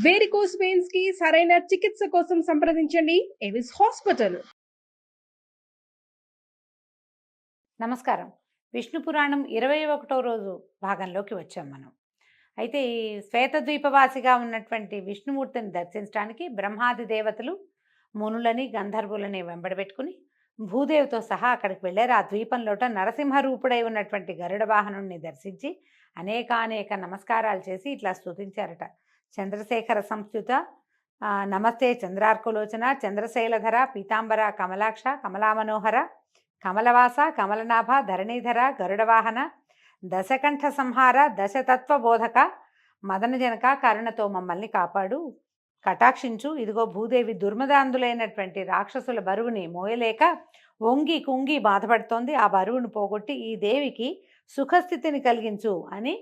Varicose veins కి సరైన చికిత్స కోసం సంప్రదించండి ఎవిస్ హాస్పిటల్. నమస్కారం. విష్ణు పురాణం 21వ రోజు భాగంలోకి వచ్చాం మనం. అయితే ఈ శ్వేతద్వీపవాసిగా ఉన్నటువంటి విష్ణుమూర్తిని దర్శించడానికి బ్రహ్మాది దేవతలు మునులని గంధర్వులని వెంబడబెట్టుకుని భూదేవితో సహా అక్కడికి వెళ్ళారు. ఆ ద్వీపంలోట నరసింహరూపుడై ఉన్నటువంటి గరుడ వాహనుణ్ణి దర్శించి అనేకానేక నమస్కారాలు చేసి ఇట్లా స్తుతించారట. చంద్రశేఖర సంస్థుత నమస్తే చంద్రార్కులోచన చంద్రశైలధర పీతాంబర కమలాక్ష కమలామనోహర కమలవాస కమలనాభ ధరణీధర గరుడవాహన దశకంఠ సంహార దశతత్వ బోధక మదనజనక కరుణతో మమ్మల్ని కాపాడు, కటాక్షించు. ఇదిగో భూదేవి దుర్మదాంధులైనటువంటి రాక్షసుల బరువుని మోయలేక వంగి కుంగి బాధపడుతోంది. ఆ బరువును పోగొట్టి ఈ దేవికి సుఖస్థితిని కలిగించు అని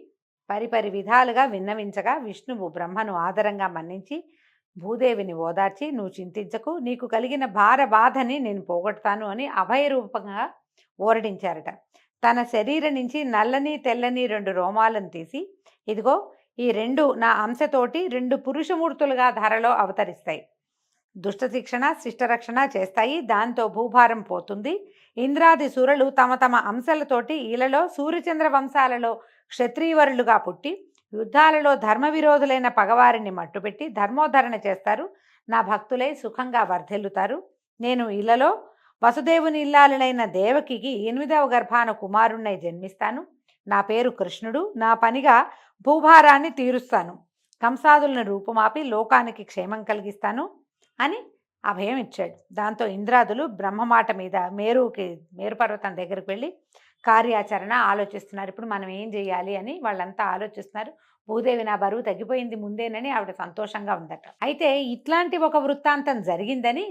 పరిపరి విధాలుగా విన్నవించగా విష్ణువు బ్రహ్మను ఆదరంగా మన్నించి భూదేవిని ఓదార్చి, నువ్వు చింతించకు, నీకు కలిగిన బాధని నేను పోగొడతాను అని అభయరూపంగా ఓరడించారట. తన శరీరం నుంచి నల్లని తెల్లని 2 రోమాలను తీసి, ఇదిగో ఈ 2 నా అంశతోటి 2 పురుషమూర్తులుగా ధరలో అవతరిస్తాయి, దుష్ట శిక్షణ శిష్టరక్షణ చేస్తాయి, దాంతో భూభారం పోతుంది. ఇంద్రాది సురలు తమ తమ అంశాలతోటి ఈలలో సూర్యచంద్ర వంశాలలో క్షత్రియవరులుగా పుట్టి యుద్ధాలలో ధర్మ విరోధులైన పగవారిని మట్టుపెట్టి ధర్మోద్ధరణ చేస్తారు. నా భక్తులై సుఖంగా వర్ధిల్లుతారు. నేను ఇళ్లలో వసుదేవుని ఇల్లాలైన దేవకికి 8వ గర్భాన కుమారుణ్ణై జన్మిస్తాను. నా పేరు కృష్ణుడు. నా పనిగా భూభారాన్ని తీరుస్తాను, కంసాదులను రూపుమాపి లోకానికి క్షేమం కలిగిస్తాను అని అభయం ఇచ్చాడు. దాంతో ఇంద్రాదులు బ్రహ్మమాట మీద మేరు పర్వతం దగ్గరికి వెళ్ళి కార్యాచరణ ఆలోచిస్తున్నారు. ఇప్పుడు మనం ఏం చేయాలి అని వాళ్ళంతా ఆలోచిస్తున్నారు. భూదేవి నా బరువు తగ్గిపోయింది ముందేనని ఆవిడ సంతోషంగా ఉందట. అయితే ఇట్లాంటి ఒక వృత్తాంతం జరిగిందని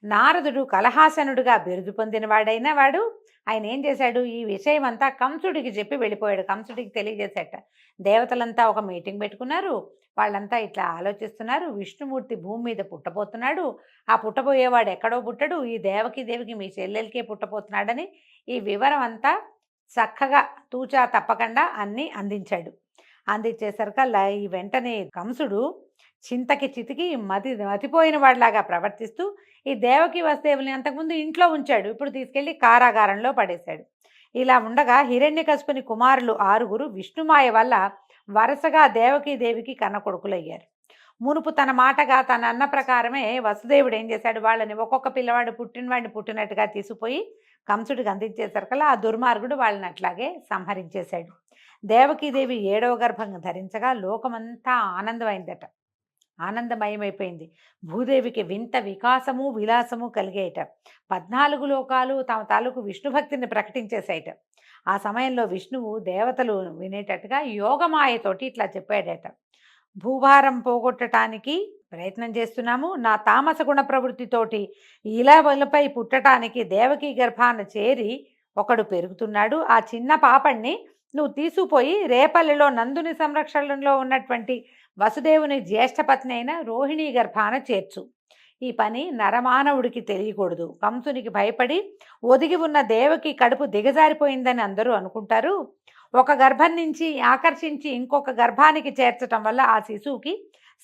నారదుడు కలహాసనుడుగా బిరుదు పొందిన వాడు ఆయన ఏం చేశాడు, ఈ విషయం అంతా కంసుడికి చెప్పి వెళ్ళిపోయాడు. కంసుడికి తెలియజేశాట. దేవతలంతా ఒక మీటింగ్ పెట్టుకున్నారు. వాళ్ళంతా ఇట్లా ఆలోచిస్తున్నారు. విష్ణుమూర్తి భూమి మీద పుట్టబోతున్నాడు. ఆ పుట్టబోయేవాడు ఎక్కడో పుట్టడు, ఈ దేవికి మీ చెల్లెలకే పుట్టబోతున్నాడని ఈ వివరం అంతా చక్కగా తూచా తప్పకుండా అన్నీ అందించాడు. అందించేసరికల్లా ఈ వెంటనే కంసుడు చింతకి చితికి మతిపోయిన వాడిలాగా ప్రవర్తిస్తూ ఈ దేవకి వసుదేవుల్ని అంతకుముందు ఇంట్లో ఉంచాడు, ఇప్పుడు తీసుకెళ్లి కారాగారంలో పడేశాడు. ఇలా ఉండగా హిరణ్యకశిపుని కుమారులు 6 విష్ణుమాయ వల్ల వరుసగా దేవికి కన్న కొడుకులయ్యారు. మునుపు తన మాటగా తన అన్న ప్రకారమే వసుదేవుడు ఏం చేశాడు, వాళ్ళని ఒక్కొక్క పిల్లవాడు పుట్టినవాడిని పుట్టినట్టుగా తీసుకుపోయి కంసుడికి అందించేసరికల్లా ఆ దుర్మార్గుడు వాళ్ళని అట్లాగే సంహరించేశాడు. దేవకీదేవి 7వ గర్భం ధరించగా లోకమంతా ఆనందమైందట, ఆనందమయమైపోయింది. భూదేవికి వింత వికాసము విలాసము కలిగేయట. 14 లోకాలు తమ తాలూకు విష్ణుభక్తిని ప్రకటించేసాయట. ఆ సమయంలో విష్ణువు దేవతలు వినేటట్టుగా యోగమాయతోటి ఇట్లా చెప్పాడట, భూభారం పోగొట్టడానికి ప్రయత్నం చేస్తున్నాము. నా తామస గుణ ప్రవృత్తితోటి ఇలవలపై పుట్టడానికి దేవకీ గర్భాన చేరి ఒకడు పెరుగుతున్నాడు. ఆ చిన్న పాపణ్ణి నువ్వు తీసుకుపోయి రేపల్లిలో నందుని సంరక్షణలో ఉన్నటువంటి వసుదేవుని జ్యేష్ఠపత్ని అయిన రోహిణీ గర్భాన చేర్చు. ఈ పని నరమానవుడికి తెలియకూడదు. కంసునికి భయపడి ఒదిగి ఉన్న దేవకి కడుపు దిగజారిపోయిందని అందరూ అనుకుంటారు. ఒక గర్భం నుంచి ఆకర్షించి ఇంకొక గర్భానికి చేర్చటం వల్ల ఆ శిశువుకి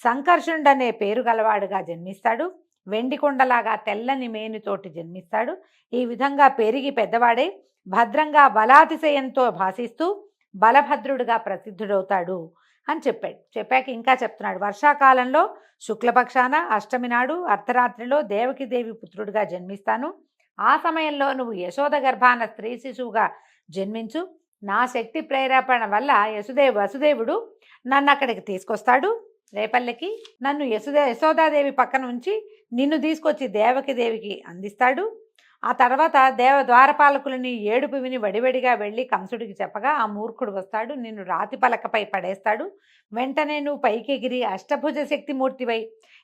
సంకర్షణుడనే పేరు గలవాడుగా జన్మిస్తాడు. వెండి కొండలాగా తెల్లని మేనుతోటి జన్మిస్తాడు. ఈ విధంగా పెరిగి పెద్దవాడై భద్రంగా బలాతిశయంతో భాషిస్తూ బలభద్రుడిగా ప్రసిద్ధుడవుతాడు అని చెప్పాడు. చెప్పాక ఇంకా చెప్తున్నాడు, వర్షాకాలంలో శుక్లపక్షాన అష్టమి నాడు అర్ధరాత్రిలో దేవకిదేవి పుత్రుడిగా జన్మిస్తాను. ఆ సమయంలో నువ్వు యశోద గర్భాన స్త్రీ శిశువుగా జన్మించు. నా శక్తి ప్రేరేపణ వల్ల వసుదేవుడు నన్ను అక్కడికి తీసుకొస్తాడు. రేపల్లెకి నన్ను యశోదాదేవి పక్కన ఉంచి నిన్ను తీసుకొచ్చి దేవికి అందిస్తాడు. ఆ తర్వాత ద్వారపాలకులని ఏడుపు విని వడివడిగా వెళ్ళి కంసుడికి చెప్పగా ఆ మూర్ఖుడు వస్తాడు, నిన్ను రాతి పలకపై పడేస్తాడు. వెంటనే నువ్వు పైకెగిరి అష్టభుజ శక్తిమూర్తివై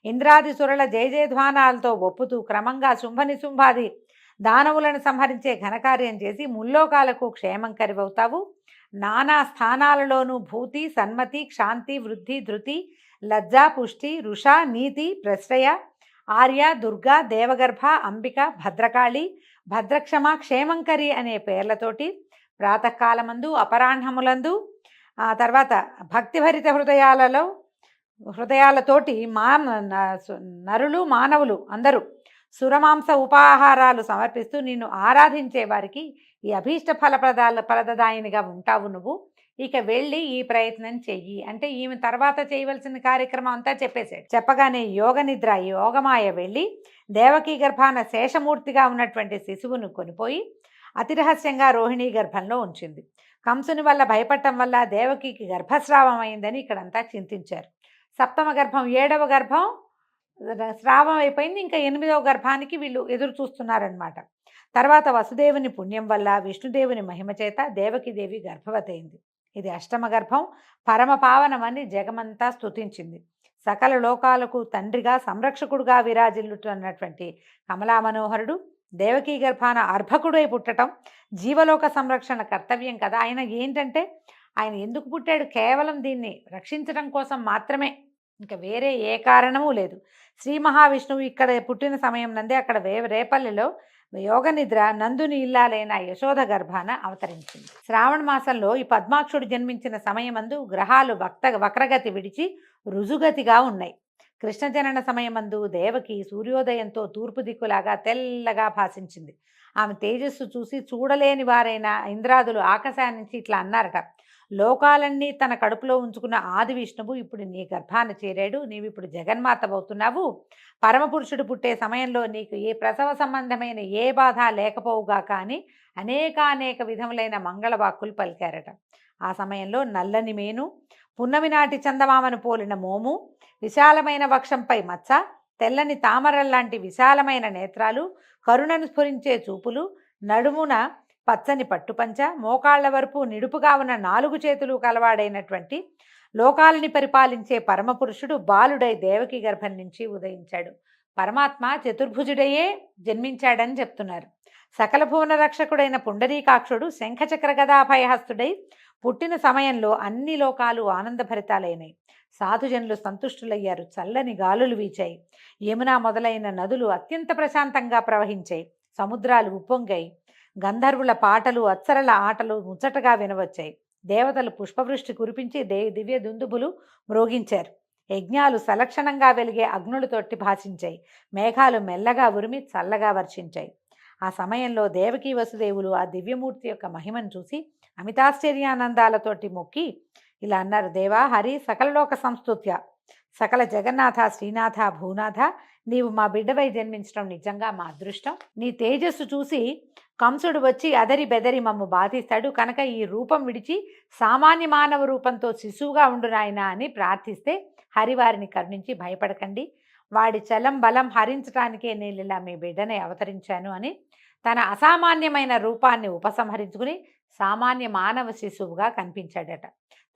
ఇంద్రాది సురల జయజయధ్వానాలతో ఒప్పుతూ క్రమంగా శుంభాది దానవులను సంహరించే ఘనకార్యం చేసి ముల్లోకాలకు క్షేమం కరివవుతావు. నానా స్థానాలలోనూ భూతి సన్మతి క్షాంతి వృద్ధి ధృతి లజ్జ పుష్టి రుష నీతి ప్రశ్రయ ఆర్య దుర్గా దేవగర్భ అంబిక భద్రకాళి భద్రక్షమ క్షేమంకరి అనే పేర్లతోటి ప్రాతకాలమందు అపరాహ్నములందు తర్వాత భక్తిభరిత హృదయాలలో హృదయాలతోటి నరులు మానవులు అందరూ సురమాంస ఉపాహారాలు సమర్పిస్తూ నిన్ను ఆరాధించే వారికి ఈ అభీష్ట ఫలదాయినిగా ఉంటావు నువ్వు. ఇక వెళ్ళి ఈ ప్రయత్నం చెయ్యి అంటే ఈమె తర్వాత చేయవలసిన కార్యక్రమం అంతా చెప్పేశాడు. చెప్పగానే యోగ నిద్ర యోగమాయ వెళ్ళి దేవకీ గర్భాన శేషమూర్తిగా ఉన్నటువంటి శిశువును కొనిపోయి అతి రహస్యంగా రోహిణీ గర్భంలో ఉంచింది. కంసుని వల్ల భయపడటం వల్ల దేవకికి గర్భస్రావం అయిందని ఇక్కడంతా చింతించారు. సప్తమ గర్భం 7వ గర్భం స్రావం అయిపోయింది. ఇంకా 8వ గర్భానికి వీళ్ళు ఎదురు చూస్తున్నారనమాట. తర్వాత వసుదేవుని పుణ్యం వల్ల విష్ణుదేవుని మహిమ చేత దేవకీదేవి గర్భవతి అయింది. ఇది అష్టమ గర్భం పరమ పావనమని జగమంతా స్తుతించింది. సకల లోకాలకు తండ్రిగా సంరక్షకుడుగా విరాజిల్లుతున్నటువంటి కమలా మనోహరుడు దేవకీ గర్భాన అర్భకుడై పుట్టడం జీవలోక సంరక్షణ కర్తవ్యం కదా. ఆయన ఏంటంటే ఆయన ఎందుకు పుట్టాడు? కేవలం దీన్ని రక్షించడం కోసం మాత్రమే, ఇంకా వేరే ఏ కారణమూ లేదు. శ్రీ మహావిష్ణువు ఇక్కడ పుట్టిన సమయం నందే అక్కడ రేపల్లిలో యోగ నిద్ర నందుని ఇల్లాలైన యశోద గర్భాన అవతరించింది. శ్రావణ మాసంలో ఈ పద్మాక్షుడు జన్మించిన సమయమందు గ్రహాలు వక్రగతి విడిచి రుజుగతిగా ఉన్నాయి. కృష్ణ జనన సమయమందు దేవకి సూర్యోదయంతో తూర్పు దిక్కులాగా తెల్లగా భాషించింది. ఆమె తేజస్సు చూసి చూడలేని వారైన ఇంద్రాదులు ఆకాశాన్ని నుంచి ఇట్లా అన్నారట, లోకాలన్నీ తన కడుపులో ఉంచుకున్న ఆది విష్ణువు ఇప్పుడు నీ గర్భాన చేరాడు, నీవు ఇప్పుడు జగన్మాత అవుతున్నావు. పరమపురుషుడు పుట్టే సమయంలో నీకు ఏ ప్రసవ సంబంధమైన ఏ బాధ లేకపోవుగా కానీ అనేక విధములైన మంగళవాక్కులు పలికారట. ఆ సమయంలో నల్లని మేను, పున్నమి నాటి చందమామను పోలిన మోము, విశాలమైన వక్షంపై మచ్చ, తెల్లని తామరల్లాంటి విశాలమైన నేత్రాలు, కరుణను స్ఫురించే చూపులు, నడుమున పచ్చని పట్టుపంచ, మోకాళ్ల వరపు నిడుపుగా ఉన్న 4 చేతులు కలవాడైనటువంటి లోకాలని పరిపాలించే పరమపురుషుడు బాలుడై దేవకి గర్భం నుంచి ఉదయించాడు. పరమాత్మ చతుర్భుజుడయే జన్మించాడని చెప్తున్నారు. సకల భువన రక్షకుడైన పుండరీకాక్షుడు శంఖచక్ర గదాభయహస్తుడై పుట్టిన సమయంలో అన్ని లోకాలు ఆనందభరితాలైనాయి. సాధుజనులు సంతుష్టులయ్యారు. చల్లని గాలులు వీచాయి. యమున మొదలైన నదులు అత్యంత ప్రశాంతంగా ప్రవహించాయి. సముద్రాలు ఉప్పొంగాయి. గంధర్వుల పాటలు అప్సరల ఆటలు ముచ్చటగా వినవచ్చాయి. దేవతలు పుష్పవృష్టి కురిపించి దివ్య దుందుబులు మ్రోగించారు. యజ్ఞాలు సలక్షణంగా వెలిగే అగ్నులతోటి భాషించాయి. మేఘాలు మెల్లగా ఉరిమి చల్లగా వర్షించాయి. ఆ సమయంలో దేవకీ వసుదేవులు ఆ దివ్యమూర్తి యొక్క మహిమను చూసి అమితాశ్చర్యానందాలతోటి మొక్కి ఇలా అన్నారు, దేవా హరి సకలలోక సంస్తుత్య, సకల జగన్నాథ శ్రీనాథ భూనాథ, నీవు మా బిడ్డవై జన్మించడం నిజంగా మా అదృష్టం. నీ తేజస్సు చూసి కంసుడు వచ్చి అదరి బెదరి మమ్ము బాధిస్తాడు కనుక ఈ రూపం విడిచి సామాన్య మానవ రూపంతో శిశువుగా ఉండు నాయనా అని ప్రార్థిస్తే హరివారిని కరుణించి భయపడకండి, వాడి చలం బలం హరించడానికే నేను ఇలా మీ బిడ్డనే అవతరించాను అని తన అసామాన్యమైన రూపాన్ని ఉపసంహరించుకుని సామాన్య మానవ శిశువుగా కనిపించాడట.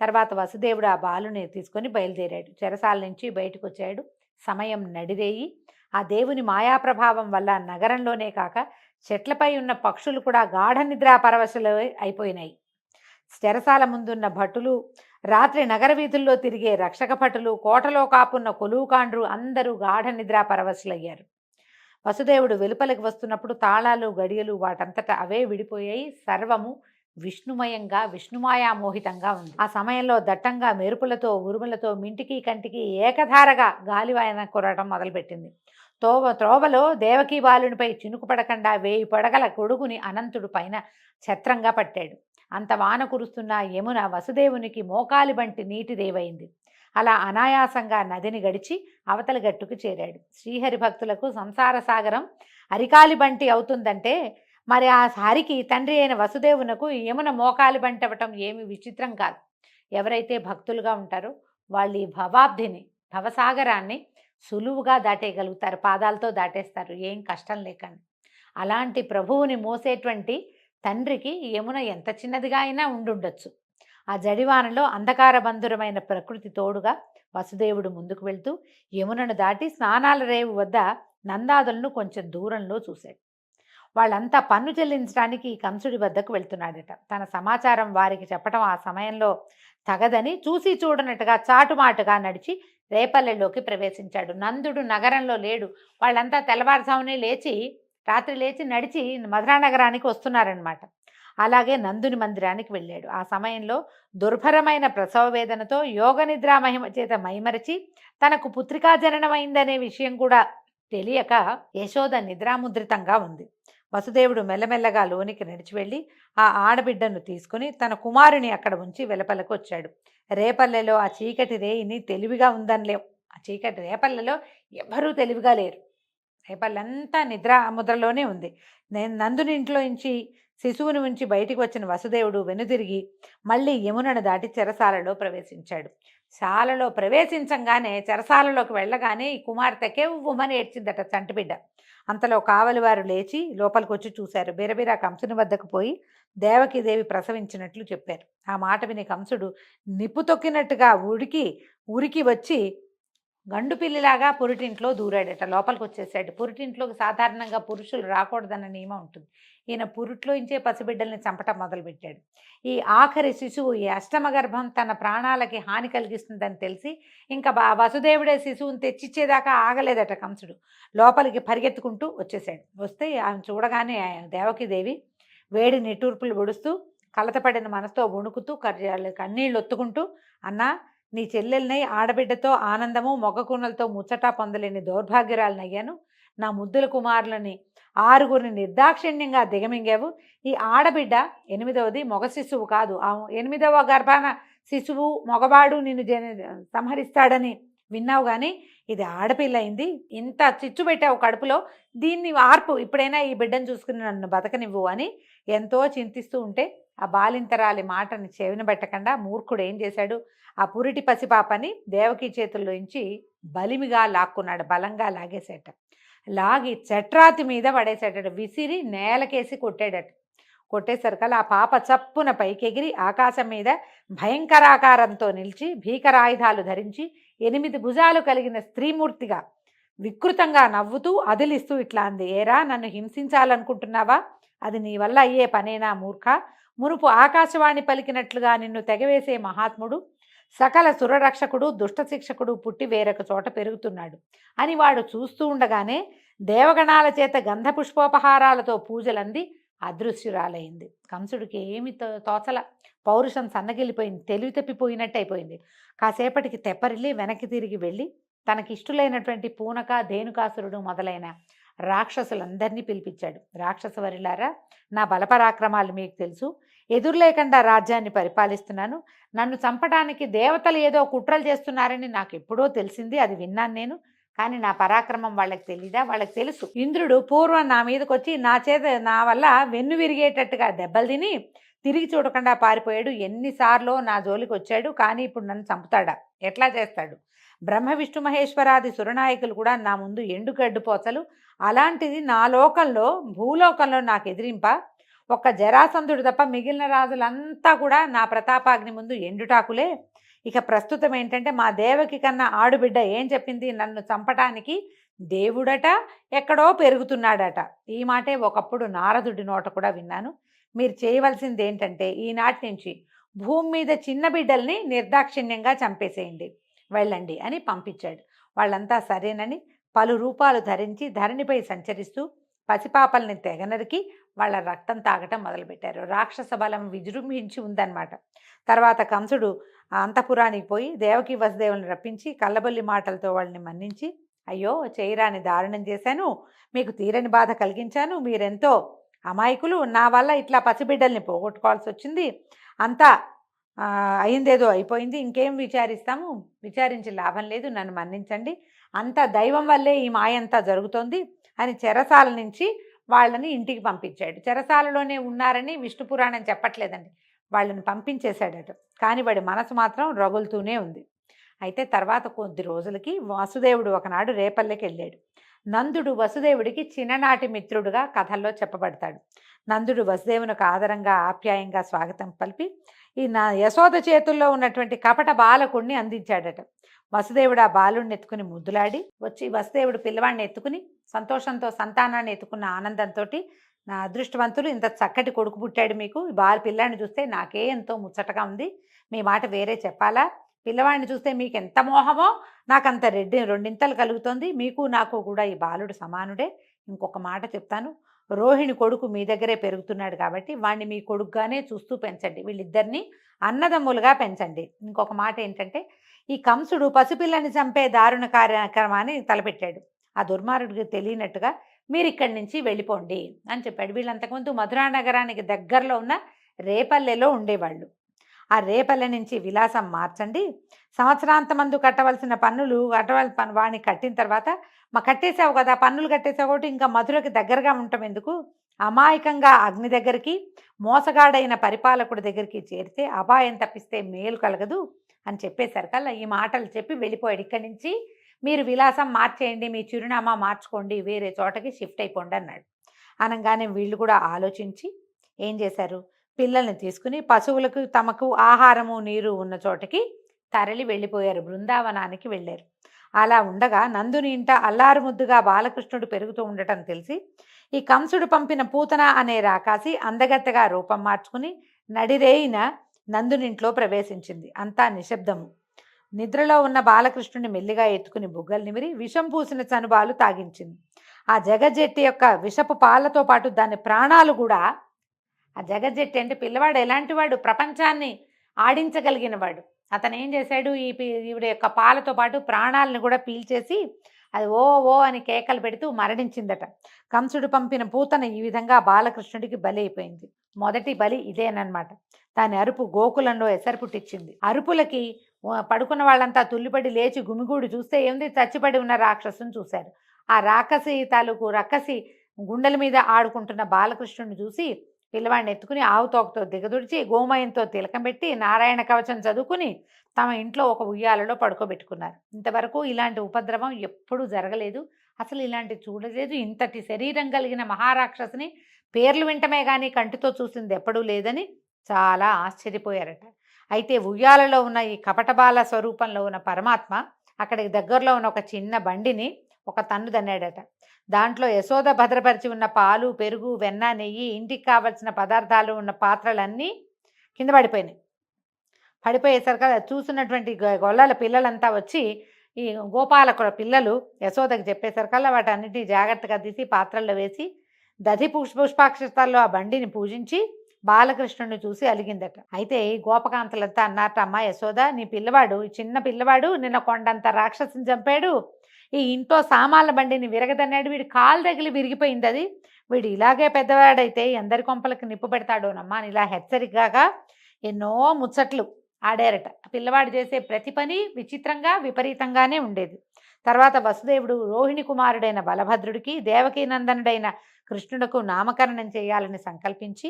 తర్వాత వసుదేవుడు ఆ బాలుని తీసుకొని బయలుదేరాడు. చెరసాల నుంచి బయటకు వచ్చాడు. సమయం నడిరేయి. ఆ దేవుని మాయాప్రభావం వల్ల నగరంలోనే కాక చెట్లపై ఉన్న పక్షులు కూడా గాఢ నిద్రా పరవశులు అయిపోయినాయి. చెరసాల ముందున్న భటులు, రాత్రి నగర వీధుల్లో తిరిగే రక్షక భటులు, కోటలో కాపున్న కొలువుకాండ్రు అందరూ గాఢ నిద్రా పరవశులయ్యారు. వసుదేవుడు వెలుపలికి వస్తున్నప్పుడు తాళాలు గడియలు వాటంతటా అవే విడిపోయాయి. సర్వము విష్ణుమయంగా విష్ణుమాయామోహితంగా ఉంది. ఆ సమయంలో దట్టంగా మెరుపులతో ఉరుములతో మింటికి కంటికి ఏకధారగా గాలివాయన కురవడం మొదలుపెట్టింది. త్రోవలో దేవకీ బాలునిపై చినుకు పడకుండా 1000 పడగల గొడుగుని అనంతుడు పైన ఛత్రంగా పట్టాడు. అంత వాన కురుస్తున్న యమున వసుదేవునికి మోకాలి బంటి నీటి దేవైంది. అలా అనాయాసంగా నదిని గడిచి అవతలి గట్టుకు చేరాడు. శ్రీహరి భక్తులకు సంసార సాగరం అరికాలి బంటి అవుతుందంటే మరి ఆ హరికి తండ్రి అయిన వసుదేవునకు యమున మోకాలి బంటి అవ్వటం ఏమి విచిత్రం కాదు. ఎవరైతే భక్తులుగా ఉంటారో వాళ్ళు ఈ భవసాగరాన్ని సులువుగా దాటేయగలుగుతారు. పాదాలతో దాటేస్తారు ఏం కష్టం లేకుండా. అలాంటి ప్రభువుని మోసేటువంటి తండ్రికి యమున ఎంత చిన్నదిగా అయినా ఉండుండొచ్చు. ఆ జడివానలో అంధకార బంధురమైన ప్రకృతి తోడుగా వసుదేవుడు ముందుకు వెళ్తూ యమునను దాటి స్నానాల రేవు వద్ద నందాదులను కొంచెం దూరంలో చూశాడు. వాళ్ళంతా పన్ను చెల్లించడానికి కంసుడి వద్దకు వెళ్తున్నాడట. తన సమాచారం వారికి చెప్పడం ఆ సమయంలో తగదని చూసి చూడనట్టుగా చాటుమాటుగా నడిచి రేపల్లెలోకి ప్రవేశించాడు. నందుడు నగరంలో లేడు. వాళ్ళంతా తెల్లవారుజామునే రాత్రి లేచి నడిచి మధురా నగరానికి వస్తున్నారనమాట. అలాగే నందుని మందిరానికి వెళ్ళాడు. ఆ సమయంలో దుర్భరమైన ప్రసవ వేదనతో యోగ నిద్రా మహిమ చేత మైమరచి తనకు పుత్రికా జననమైందనే విషయం కూడా తెలియక యశోద నిద్రాముద్రితంగా ఉంది. వసుదేవుడు మెల్లమెల్లగా లోనికి నడిచి వెళ్ళి ఆ ఆడబిడ్డను తీసుకుని తన కుమారుని అక్కడ ఉంచి వెలపలకు వచ్చాడు. రేపల్లెలో ఆ చీకటి రేయిని తెలివిగా ఉందనిలేం. ఆ చీకటి రేపల్లెలో ఎవ్వరూ తెలివిగా లేరు. రేపల్లంతా నిద్రా ముద్రలోనే ఉంది. నేను నందుని ఇంట్లో నుంచి శిశువుని ఉంచి బయటికి వచ్చిన వసుదేవుడు వెనుదిరిగి మళ్ళీ యమునను దాటి చెరసాలలో ప్రవేశించాడు. శాలలో ప్రవేశించంగానే చెరసాలలోకి వెళ్ళగానే ఈ కుమార్తె కెవ్వుమని ఏడ్చిందట చంటిబిడ్డ. అంతలో కావలివారు లేచి లోపలికి వచ్చి చూశారు. బిరబిరా కంసుని వద్దకు పోయి దేవకీదేవి ప్రసవించినట్లు చెప్పారు. ఆ మాట విని కంసుడు నిప్పు తొక్కినట్టుగా ఉరికి వచ్చి గండు పిల్లిలాగా పురిటింట్లో దూరాడట. లోపలికి వచ్చేసాడు. పురిటింట్లోకి సాధారణంగా పురుషులు రాకూడదన్న నియమం ఉంటుంది. ఈయన పురిట్లోంచే పసిబిడ్డల్ని చంపటం మొదలుపెట్టాడు. ఈ ఆఖరి శిశువు, ఈ అష్టమ గర్భం తన ప్రాణాలకి హాని కలిగిస్తుందని తెలిసి ఇంకా వసుదేవుడే శిశువుని తెచ్చిచ్చేదాకా ఆగలేదట కంసుడు. లోపలికి పరిగెత్తుకుంటూ వచ్చేసాడు. వస్తే ఆమె చూడగానే దేవకీదేవి వేడి నిట్టూర్పులు పొడుస్తూ కలతపడిన మనసుతో వణుకుతూ కన్నీళ్ళు ఒత్తుకుంటూ, అన్నా, నీ చెల్లెల్ని ఆడబిడ్డతో ఆనందము మొగకూనలతో ముచ్చట పొందలేని దౌర్భాగ్యురాలనయ్యాను. నా ముద్దుల కుమారులని 6 నిర్దాక్షిణ్యంగా దిగమింగావు. ఈ ఆడబిడ్డ 8వది మగ శిశువు కాదు. ఆ 8వ గర్భాన శిశువు మగవాడు నిన్ను సంహరిస్తాడని విన్నావు, కానీ ఇది ఆడపిల్ల అయింది. ఇంత చిచ్చు పెట్టావు కడుపులో, దీన్ని ఆర్పు, ఇప్పుడైనా ఈ బిడ్డను చూసుకుని నన్ను బతకనివ్వు అని ఎంతో చింతిస్తూ ఉంటే ఆ బాలింతరాలి మాటని చెవిన పెట్టకుండా మూర్ఖుడు ఏం చేశాడు, ఆ పురిటి పసిపాపని దేవకి చేతుల్లోంచి బలిమిగా లాక్కున్నాడు. బలంగా లాగేసేట. లాగి చట్రాతి మీద పడేసేటడు. విసిరి నేలకేసి కొట్టాడట. కొట్టేసరికల్లా ఆ పాప చప్పున పైకెగిరి ఆకాశం మీద భయంకరాకారంతో నిలిచి భీకరాయుధాలు ధరించి 8 భుజాలు కలిగిన స్త్రీమూర్తిగా వికృతంగా నవ్వుతూ అదిలిస్తూ ఇట్లా అంది, ఏరా, నన్ను హింసించాలనుకుంటున్నావా? అది నీ వల్ల అయ్యే పనేనా మూర్ఖ? మునుపు ఆకాశవాణి పలికినట్లుగా నిన్ను తెగవేసే మహాత్ముడు, సకల సురరక్షకుడు, దుష్టశిక్షకుడు పుట్టి వేరొక చోట పెరుగుతున్నాడు అని వాడు చూస్తూ ఉండగానే దేవగణాల చేత గంధపుష్పోపహారాలతో పూజలంది అదృశ్యురాలైంది. కంసుడికి ఏమి తోచల. పౌరుషం సన్నగిల్లిపోయింది. తెలివి తప్పిపోయినట్టు అయిపోయింది. కాసేపటికి తెప్పరిల్లి వెనక్కి తిరిగి వెళ్ళి తనకిష్టులైనటువంటి పూనక, ధేనుకాసురుడు మొదలైన రాక్షసులందరినీ పిలిపించాడు. రాక్షసవరిలారా, నా బలపరాక్రమాలు మీకు తెలుసు. ఎదురులేకుండా రాజ్యాన్ని పరిపాలిస్తున్నాను. నన్ను చంపడానికి దేవతలు ఏదో కుట్రలు చేస్తున్నారని నాకు ఎప్పుడో తెలిసింది. అది విన్నాను నేను. కానీ నా పరాక్రమం వాళ్ళకి తెలీదా? వాళ్ళకి తెలుసు. ఇంద్రుడు పూర్వం నా మీదకి వచ్చి నా వల్ల వెన్ను విరిగేటట్టుగా దెబ్బలు తిని తిరిగి చూడకుండా పారిపోయాడు. ఎన్నిసార్లు నా జోలికి వచ్చాడు, కానీ ఇప్పుడు నన్ను చంపుతాడా? ఎట్లా చేస్తాడు? బ్రహ్మ విష్ణు మహేశ్వరాది సురనాయకులు కూడా నా ముందు ఎండుగడ్డుపోచలు. అలాంటిది నా లోకంలో, భూలోకంలో నాకు ఎదిరింప ఒక్క జరాసంధుడు తప్ప మిగిలిన రాజులంతా కూడా నా ప్రతాపాగ్ని ముందు ఎండుటాకులే. ఇక ప్రస్తుతం ఏంటంటే, మా దేవకి కన్నా ఆడుబిడ్డ ఏం చెప్పింది, నన్ను చంపటానికి దేవుడట ఎక్కడో పెరుగుతున్నాడట. ఈ మాటే ఒకప్పుడు నారదుడి నోట కూడా విన్నాను. మీరు చేయవలసింది ఏంటంటే, ఈనాటి నుంచి భూమి మీద చిన్న బిడ్డల్ని నిర్దాక్షిణ్యంగా చంపేసేయండి, వెళ్ళండి అని పంపించాడు. వాళ్ళంతా సరేనని పలు రూపాలు ధరించి ధరణిపై సంచరిస్తూ పసిపాపల్ని తెగనరికి వాళ్ళ రక్తం తాగటం మొదలుపెట్టారు. రాక్షస బలం విజృంభించి ఉందన్నమాట. తర్వాత కంసుడు అంతఃపురానికి పోయి దేవకి వసుదేవులను రప్పించి కళ్ళబొల్లి మాటలతో వాళ్ళని మన్నించి, అయ్యో, చేయరాని దారుణం చేశాను, మీకు తీరని బాధ కలిగించాను, మీరెంతో అమాయకులు, నా వల్ల ఇట్లా పసిబిడ్డల్ని పోగొట్టుకోవాల్సి వచ్చింది, అంతా అయిందేదో అయిపోయింది, ఇంకేం విచారిస్తాము, విచారించి లాభం లేదు, నన్ను మన్నించండి, అంతా దైవం వల్లే ఈ మాయంతా జరుగుతోంది అని చెరసాల నుంచి వాళ్ళని ఇంటికి పంపించాడు. చెరసాలలోనే ఉన్నారని విష్ణు పురాణం చెప్పట్లేదండి, వాళ్ళని పంపించేశాడట. కానీ వాడి మనసు మాత్రం రగులుతూనే ఉంది. అయితే తర్వాత కొద్ది రోజులకి వసుదేవుడు ఒకనాడు రేపల్లెకి వెళ్ళాడు. నందుడు వసుదేవుడికి చిన్ననాటి మిత్రుడుగా కథల్లో చెప్పబడతాడు. నందుడు వసుదేవునికి ఆదరంగా ఆప్యాయంగా స్వాగతం పలిపి ఈ యశోద చేతుల్లో ఉన్నటువంటి కపట బాలకుడిని అందించాడట. వసుదేవుడు ఆ బాలుడిని ఎత్తుకుని ముద్దులాడి వచ్చి, వసుదేవుడు పిల్లవాడిని ఎత్తుకుని సంతోషంతో సంతానాన్ని ఎత్తుకున్న ఆనందంతో, నా అదృష్టవంతులు, ఇంత చక్కటి కొడుకు పుట్టాడు మీకు, ఈ పిల్లాడిని చూస్తే నాకే ఎంతో ముచ్చటగా ఉంది, మీ మాట వేరే చెప్పాలా? పిల్లవాడిని చూస్తే మీకు ఎంత మోహమో నాకంత రెండింతలు కలుగుతోంది, మీకు నాకు కూడా ఈ బాలుడు సమానుడే. ఇంకొక మాట చెప్తాను, రోహిణి కొడుకు మీ దగ్గరే పెరుగుతున్నాడు కాబట్టి వాడిని మీ కొడుకుగానే చూస్తూ పెంచండి, వీళ్ళిద్దరిని అన్నదమ్ములుగా పెంచండి. ఇంకొక మాట ఏంటంటే, ఈ కంసుడు పసిపిల్లని చంపే దారుణ కార్యక్రమాన్ని తలపెట్టాడు. ఆ దుర్మార్గుడికి తెలియనట్టుగా మీరు ఇక్కడి నుంచి వెళ్ళిపోండి అని చెప్పాడు. వీళ్ళు అంతకుముందు మధురా నగరానికి దగ్గరలో ఉన్న రేపల్లెలో ఉండేవాళ్ళు. ఆ రేపల్లె నుంచి విలాసం మార్చండి, సంవత్సరాంతమందు కట్టవలసిన పన్నులు వాడిని కట్టిన తర్వాత కట్టేసావు కదా, పన్నులు కట్టేసావు కాబట్టి ఇంకా మధురకి దగ్గరగా ఉండటం ఎందుకు, అమాయకంగా అగ్ని దగ్గరికి, మోసగాడైన పరిపాలకుడి దగ్గరికి చేరితే అపాయం తప్పిస్తే మేలు కలగదు అని చెప్పేసరికల్లా ఈ మాటలు చెప్పి వెళ్ళిపోయాడు. ఇక్కడి నుంచి మీరు విలాసం మార్చేయండి, మీ చిరునామా మార్చుకోండి, వేరే చోటకి షిఫ్ట్ అయిపోండి అన్నాడు. అనగానే వీళ్ళు కూడా ఆలోచించి ఏం చేశారు, పిల్లల్ని తీసుకుని పశువులకు తమకు ఆహారము నీరు ఉన్న చోటకి తరలి వెళ్ళిపోయారు, బృందావనానికి వెళ్ళారు. అలా ఉండగా నందుని ఇంట అల్లారు ముద్దుగా బాలకృష్ణుడు పెరుగుతూ ఉండటం తెలిసి ఈ కంసుడు పంపిన పూతన అనే రాకాసి అందగత్తగా రూపం మార్చుకుని నడిరేయిన నందునింట్లో ప్రవేశించింది. అంతా నిశ్శబ్దము. నిద్రలో ఉన్న బాలకృష్ణుని మెల్లిగా ఎత్తుకుని బుగ్గలు నిమిరి విషం పూసిన చనుబాలు తాగించింది. ఆ జగజ్జెట్టి యొక్క విషపు పాలతో పాటు దాని ప్రాణాలు కూడా, ఆ జగజ్జెట్టి అంటే పిల్లవాడు ఎలాంటి వాడు, ప్రపంచాన్ని ఆడించగలిగిన వాడు. అతను ఏం చేశాడు, ఈవిడ యొక్క పాలతో పాటు ప్రాణాలను కూడా పీల్చేసి అది ఓ ఓ అని కేకలు పెడుతూ మరణించిందట. కంసుడు పంపిన పూతన ఈ విధంగా బాలకృష్ణుడికి బలి అయిపోయింది. మొదటి బలి ఇదేనమాట. దాని అరుపు గోకులంలో ఎసరు పుట్టించింది. అరుపులకి పడుకున్న వాళ్ళంతా తుల్లిపడి లేచి గుమిగూడు చూస్తే ఏంది, చచ్చిపడి ఉన్న రాక్షసుని చూశారు. ఆ రాక్షసి తాలూకు రక్కసి గుండెల మీద ఆడుకుంటున్న బాలకృష్ణుడిని చూసి పిల్లవాడిని ఎత్తుకుని ఆవు తోకతో దిగదుడిచి గోమయంతో తిలకం పెట్టి నారాయణ కవచం చదువుకుని తమ ఇంట్లో ఒక ఉయ్యాలలో పడుకోబెట్టుకున్నారు. ఇంతవరకు ఇలాంటి ఉపద్రవం ఎప్పుడూ జరగలేదు, అసలు ఇలాంటి చూడలేదు. ఇంతటి శరీరం కలిగిన మహారాక్షసుని పేర్లు వింటమే కానీ కంటితో చూసింది ఎప్పుడూ లేదని చాలా ఆశ్చర్యపోయారట. అయితే ఉయ్యాలలో ఉన్న ఈ కపటబాల స్వరూపంలో ఉన్న పరమాత్మ అక్కడికి దగ్గరలో ఉన్న ఒక చిన్న బండిని ఒక తన్ను దన్నాడట. దాంట్లో యశోద భద్రపరిచి ఉన్న పాలు, పెరుగు, వెన్న, నెయ్యి, ఇంటికి కావలసిన పదార్థాలు ఉన్న పాత్రలన్నీ కింద పడిపోయినాయి. పడిపోయేసరికి చూసినటువంటి గొల్లల పిల్లలంతా వచ్చి ఈ గోపాలకుల పిల్లలు యశోదకి చెప్పేసరికల్లా వాటన్నిటిని జాగ్రత్తగా తీసి పాత్రల్లో వేసి దధి పుష్పాక్షతాల్లో ఆ బండిని పూజించి బాలకృష్ణుడిని చూసి అలిగిందట. అయితే గోపకాంతలంతా అన్నారట, అమ్మ యశోద, నీ పిల్లవాడు, ఈ చిన్న పిల్లవాడు నిన్న కొండంత రాక్షసుని చంపాడు, ఈ ఇంట్లో సామాన్ల బండిని విరగదన్నాడు, వీడి కాలు తగిలి విరిగిపోయింది, అది వీడు ఇలాగే పెద్దవాడైతే ఎందరి కొంపలకి నిప్పు పెడతాడోనమ్మా అని ఇలా హెచ్చరికగా ఎన్నో ముచ్చట్లు ఆడారట. పిల్లవాడు చేసే ప్రతి పని విచిత్రంగా విపరీతంగానే ఉండేది. తర్వాత వసుదేవుడు రోహిణి కుమారుడైన బలభద్రుడికి దేవకీనందనుడైన కృష్ణుడకు నామకరణం చేయాలని సంకల్పించి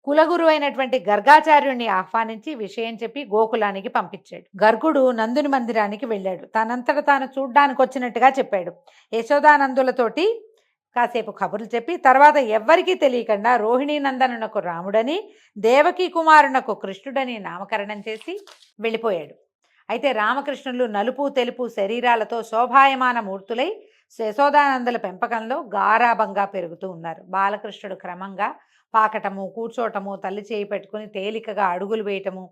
కులగురు అయినటువంటి గర్గాచార్యుణ్ణి ఆహ్వానించి విషయం చెప్పి గోకులానికి పంపించాడు. గర్గుడు నందుని మందిరానికి వెళ్ళాడు. తనంతట తాను చూడ్డానికి వచ్చినట్టుగా చెప్పాడు. యశోదానందులతోటి కాసేపు కబుర్లు చెప్పి తర్వాత ఎవ్వరికీ తెలియకుండా రోహిణీ నందనునకు రాముడని, దేవకీ కుమారునకు కృష్ణుడని నామకరణం చేసి వెళ్ళిపోయాడు. అయితే రామకృష్ణులు నలుపు తెలుపు శరీరాలతో శోభాయమాన మూర్తులై యశోదానందుల పెంపకంలో గారాభంగా పెరుగుతూ ఉన్నారు. బాలకృష్ణుడు క్రమంగా పాకటము, కూర్చోటము, తల్లి చేయి పెట్టుకుని తేలికగా అడుగులు వేయటము,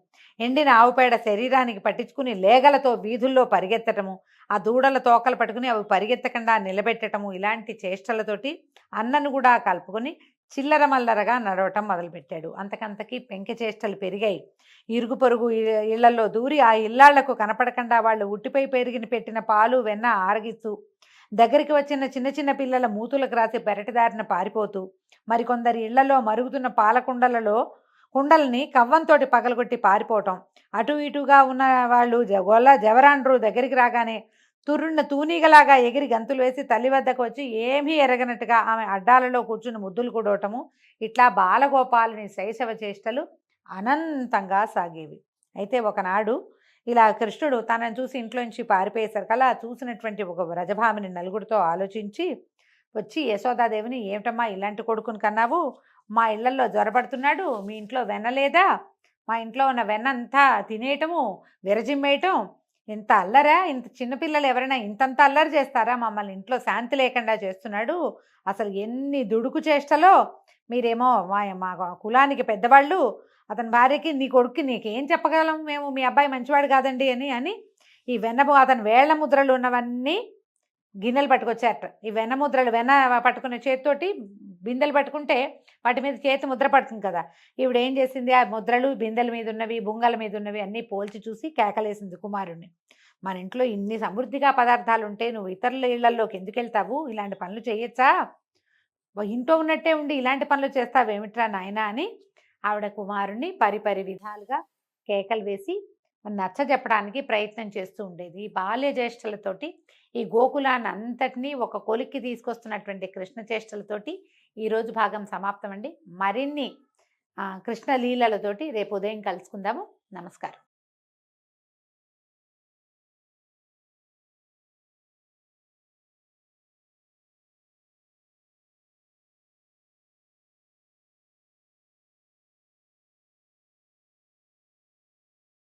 ఎండిన ఆవుపేడ శరీరానికి పట్టించుకుని లేగలతో వీధుల్లో పరిగెత్తటము, ఆ దూడల తోకలు పట్టుకుని అవి పరిగెత్తకుండా నిలబెట్టటము, ఇలాంటి చేష్టలతోటి అన్నను కూడా కలుపుకొని చిల్లర మల్లరగా నడవటం మొదలుపెట్టాడు. అంతకంతకీ పెంకె చేష్టలు పెరిగాయి. ఇరుగు పొరుగు ఇళ్లలో దూరి ఆ ఇళ్లాళ్లకు కనపడకుండా వాళ్ళు ఉట్టిపై పెరిగిన పెట్టిన పాలు వెన్న ఆరగిస్తూ దగ్గరికి వచ్చిన చిన్న చిన్న పిల్లల మూతులకు రాసి పెరటిదారిన పారిపోతూ, మరికొందరి ఇళ్లలో మరుగుతున్న పాలకుండలలో కుండల్ని కవ్వంతోటి పగలగొట్టి పారిపోవటం, అటు ఇటుగా ఉన్న వాళ్ళు గొల్ల జవరాండ్రు దగ్గరికి రాగానే తుర్రున్న తూనీగలాగా ఎగిరి గంతులు వేసి తల్లి వద్దకు వచ్చి ఏమీ ఎరగనట్టుగా ఆమె అడ్డాలలో కూర్చుని ముద్దులు కూడవటము, ఇట్లా బాలగోపాలుని శైశవ చేష్టలు అనంతంగా సాగేవి. అయితే ఒకనాడు ఇలా కృష్ణుడు తనని చూసి ఇంట్లోంచి పారిపోయేసరికల్లా చూసినటువంటి ఒక వ్రజభామిని నలుగురితో ఆలోచించి వచ్చి యశోదాదేవిని, ఏమిటమ్మా ఇలాంటి కొడుకుని కన్నావు, మా ఇళ్లలో జ్వరపడుతున్నాడు, మీ ఇంట్లో వెన్న లేదా, మా ఇంట్లో ఉన్న వెన్న అంతా తినేయటము విరజిమ్మేయటం, ఇంత అల్లరా, ఇంత చిన్నపిల్లలు ఎవరైనా ఇంతంత అల్లరి చేస్తారా, మమ్మల్ని ఇంట్లో శాంతి లేకుండా చేస్తున్నాడు, అసలు ఎన్ని దుడుకు చేష్టలో, మీరేమో మా కులానికి పెద్దవాళ్ళు, అతని భార్యకి నీ కొడుక్కి నీకేం చెప్పగలం మేము, మీ అబ్బాయి మంచివాడు కాదండి అని ఈ వెన్నము అతని వేళ్ల ముద్రలు ఉన్నవన్నీ గిన్నెలు పట్టుకొచ్చారట. ఈ వెన్న ముద్రలు వెన్న పట్టుకునే చేతితోటి బిందెలు పట్టుకుంటే వాటి మీద చేతి ముద్ర పడుతుంది కదా. ఈవిడ ఏం చేసింది, ఆ ముద్రలు బిందెల మీద ఉన్నవి, బుంగల మీద ఉన్నవి అన్నీ పోల్చి చూసి కేకలేసింది కుమారుణ్ణి. మన ఇంట్లో ఇన్ని సమృద్ధిగా పదార్థాలు ఉంటే నువ్వు ఇతరుల ఇళ్లలోకి ఎందుకు వెళ్తావు, ఇలాంటి పనులు చేయొచ్చా, ఇంట్లో ఉన్నట్టే ఉండి ఇలాంటి పనులు చేస్తావేమిట్రా నాయనా అని ఆవిడ కుమారుణ్ణి పరిపరి విధాలుగా కేకలు వేసి నచ్చజెప్పడానికి ప్రయత్నం చేస్తూ ఉండేది. ఈ బాల్య చేష్టలతోటి ఈ గోకులాన్ని అంతటినీ ఒక కొలిక్కి తీసుకొస్తున్నటువంటి కృష్ణ చేష్టలతోటి ఈరోజు భాగం సమాప్తం అండి. మరిన్ని కృష్ణ లీలలతోటి రేపు ఉదయం కలుసుకుందాము. నమస్కారం.